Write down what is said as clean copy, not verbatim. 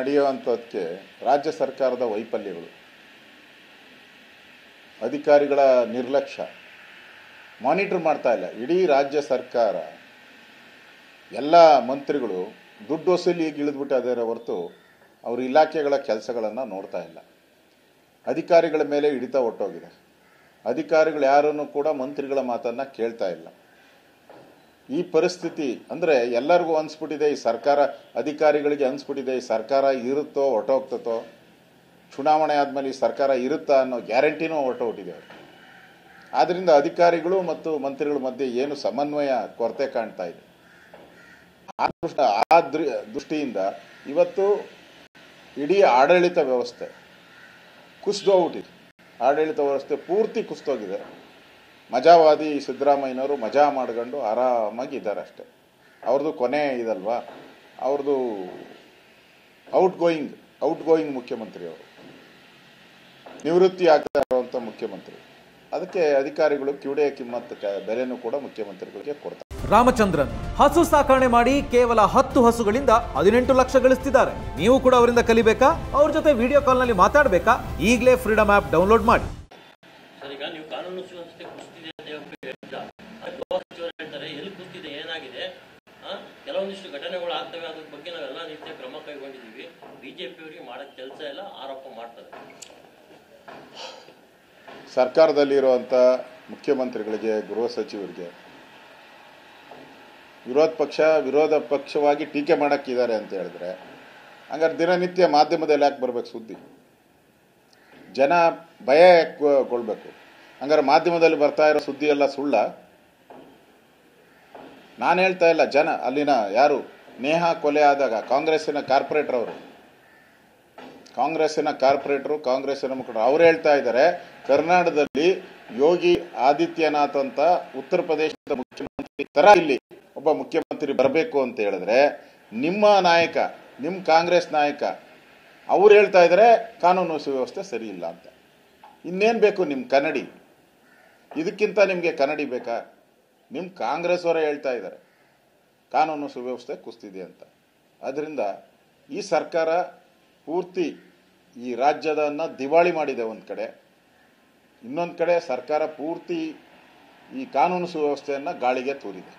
ನಡೆಯುವಂಥದ್ದಕ್ಕೆ ರಾಜ್ಯ ಸರ್ಕಾರದ ವೈಫಲ್ಯಗಳು, ಅಧಿಕಾರಿಗಳ ನಿರ್ಲಕ್ಷ್ಯ, ಮಾನಿಟರ್ ಮಾಡ್ತಾ ಇಲ್ಲ. ಇಡೀ ರಾಜ್ಯ ಸರ್ಕಾರ ಎಲ್ಲ ಮಂತ್ರಿಗಳು ದುಡ್ಡು ವಸೂಲಿಗೆ ಇಳಿದ್ಬಿಟ್ಟಿದ್ದಾರೆ ಹೊರತು ಅವ್ರ ಇಲಾಖೆಗಳ ಕೆಲಸಗಳನ್ನು ನೋಡ್ತಾ ಇಲ್ಲ. ಅಧಿಕಾರಿಗಳ ಮೇಲೆ ಹಿಡಿತ ಹೊಟ್ಟೋಗಿದೆ. ಅಧಿಕಾರಿಗಳು ಯಾರನ್ನು ಕೂಡ ಮಂತ್ರಿಗಳ ಮಾತನ್ನು ಕೇಳ್ತಾ ಇಲ್ಲ. ಈ ಪರಿಸ್ಥಿತಿ ಅಂದರೆ ಎಲ್ಲರಿಗೂ ಅನಿಸ್ಬಿಟ್ಟಿದೆ, ಈ ಸರ್ಕಾರ ಅಧಿಕಾರಿಗಳಿಗೆ ಅನಿಸ್ಬಿಟ್ಟಿದೆ ಈ ಸರ್ಕಾರ ಇರುತ್ತೋ ಹೊರಟೋಗ್ತತೋ, ಚುನಾವಣೆ ಆದಮೇಲೆ ಈ ಸರ್ಕಾರ ಇರುತ್ತಾ ಅನ್ನೋ ಗ್ಯಾರಂಟಿನೂ ಹೊರಟೋಗ್ಬಿಟ್ಟಿದೆ. ಆದ್ದರಿಂದ ಅಧಿಕಾರಿಗಳು ಮತ್ತು ಮಂತ್ರಿಗಳ ಮಧ್ಯೆ ಏನು ಸಮನ್ವಯ ಕೊರತೆ ಕಾಣ್ತಾ ಇದೆ. ಆ ದೃಷ್ಟಿಯಿಂದ ಇವತ್ತು ಇಡೀ ಆಡಳಿತ ವ್ಯವಸ್ಥೆ ಕುಸಿದೋಗ್ಬಿಟ್ಟಿದೆ. ಆಡಳಿತ ವ್ಯವಸ್ಥೆ ಪೂರ್ತಿ ಕುಸಿದೋಗಿದೆ. ಮಜಾವಾದಿ ಸಿದ್ದರಾಮಯ್ಯನವರು ಮಜಾ ಮಾಡ್ಕೊಂಡು ಆರಾಮಾಗಿದ್ದಾರೆ ಅಷ್ಟೆ. ಅವ್ರದ್ದು ಕೊನೆ ಇದಲ್ವಾ, ಅವ್ರದ್ದು ಔಟ್ ಗೋಯಿಂಗ್ ಮುಖ್ಯಮಂತ್ರಿ, ಅವರು ನಿವೃತ್ತಿ ಆಗ್ತಾ ಇರುವಂಥ ಮುಖ್ಯಮಂತ್ರಿ. ಅದಕ್ಕೆ ಅಧಿಕಾರಿಗಳು ಕಿವುಡೆ ಕಿಮ್ಮತ್ತು ಬೆಲೆನೂ ಕೂಡ ಮುಖ್ಯಮಂತ್ರಿಗಳಿಗೆ ಕೊಡ್ತಾರೆ. ರಾಮಚಂದ್ರನ್ ಹಸು ಸಾಕಣೆ ಮಾಡಿ ಕೇವಲ 10 ಹಸುಗಳಿಂದ 18 ಲಕ್ಷ ಗಳಿಸ್ತಿದ್ದಾರೆ. ನೀವು ಕೂಡ ಅವರಿಂದ ಕಲಿಬೇಕಾ? ಅವ್ರ ಜೊತೆ ವಿಡಿಯೋ ಕಾಲ್ ನಲ್ಲಿ ಮಾತಾಡಬೇಕಾ? ಈಗಲೇ ಫ್ರೀಡಮ್ ಆಪ್ ಡೌನ್ಲೋಡ್ ಮಾಡಿ. ಈಗ ನೀವು ಕಾನೂನು ಸುವ್ಯವಸ್ಥೆ ಕುಸಿದಿದೆ ಅಂತ ಹೇಳ್ತಾರೆ. ಎಲ್ಲಿ ಕುಸಿದಿದೆ, ಏನಾಗಿದೆ, ಕೆಲವೊಂದಿಷ್ಟು ಘಟನೆಗಳು ಆಗ್ತವೆ. ಅದ್ರ ಬಗ್ಗೆ ನಾವೆಲ್ಲ ರೀತಿಯ ಕ್ರಮ ಕೈಗೊಂಡಿದ್ದೀವಿ. ಬಿಜೆಪಿಯವರಿಗೆ ಮಾಡಕ್ ಕೆಲಸ ಎಲ್ಲ ಆರೋಪ ಮಾಡ್ತಾರೆ. ಸರ್ಕಾರದಲ್ಲಿರುವಂಥ ಮುಖ್ಯಮಂತ್ರಿಗಳಿಗೆ, ಗೃಹ ಸಚಿವರಿಗೆ ವಿರೋಧ ಪಕ್ಷವಾಗಿ ಟೀಕೆ ಮಾಡಕ್ಕಿದ್ದಾರೆ ಅಂತ ಹೇಳಿದ್ರೆ, ಹಂಗಾರೆ ದಿನನಿತ್ಯ ಮಾಧ್ಯಮದಲ್ಲಿ ಯಾಕೆ ಬರ್ಬೇಕು ಸುದ್ದಿ? ಜನ ಭಯ ಕೊಳ್ಬೇಕು. ಹಂಗಾರೆ ಮಾಧ್ಯಮದಲ್ಲಿ ಬರ್ತಾ ಇರೋ ಸುದ್ದಿ ಎಲ್ಲ ಸುಳ್ಳ? ನಾನು ಹೇಳ್ತಾ ಇಲ್ಲ, ಜನ ಅಲ್ಲಿನ ಯಾರು ನೇಹಾ ಕೊಲೆ ಆದಾಗ ಕಾಂಗ್ರೆಸ್ಸಿನ ಕಾರ್ಪೊರೇಟರ್, ಕಾಂಗ್ರೆಸ್ಸಿನ ಮುಖಂಡರು ಅವ್ರು ಹೇಳ್ತಾ ಇದ್ದಾರೆ, ಕರ್ನಾಟಕದಲ್ಲಿ ಯೋಗಿ ಆದಿತ್ಯನಾಥ್ ಅಂತ ಉತ್ತರ ಪ್ರದೇಶದ ಮುಖ್ಯಮಂತ್ರಿ ತರ ಇಲ್ಲಿ ಒಬ್ಬ ಮುಖ್ಯಮಂತ್ರಿ ಬರಬೇಕು ಅಂತ ಹೇಳಿದ್ರೆ, ನಿಮ್ಮ ನಾಯಕ, ನಿಮ್ಮ ಕಾಂಗ್ರೆಸ್ ನಾಯಕ ಅವ್ರು ಹೇಳ್ತಾ ಇದ್ದಾರೆ ಕಾನೂನು ಸುವ್ಯವಸ್ಥೆ ಸರಿ ಇಲ್ಲ ಅಂತ. ಇನ್ನೇನು ಬೇಕು ನಿಮ್ಮ ಕನ್ನಡಿ? ಇದಕ್ಕಿಂತ ನಿಮಗೆ ಕನ್ನಡಿ ಬೇಕಾ? ನಿಮ್ಮ ಕಾಂಗ್ರೆಸ್ ಅವರೇ ಹೇಳ್ತಾ ಇದ್ದಾರೆ ಕಾನೂನು ಸುವ್ಯವಸ್ಥೆ ಕುಸ್ತಿದೆ ಅಂತ. ಅದರಿಂದ ಈ ಸರ್ಕಾರ ಪೂರ್ತಿ ಈ ರಾಜ್ಯದನ್ನು ದಿವಾಳಿ ಮಾಡಿದೆ ಒಂದು ಕಡೆ, ಇನ್ನೊಂದು ಕಡೆ ಸರ್ಕಾರ ಪೂರ್ತಿ ಈ ಕಾನೂನು ಸುವ್ಯವಸ್ಥೆಯನ್ನು ಗಾಳಿಗೆ ತೂರಿದೆ.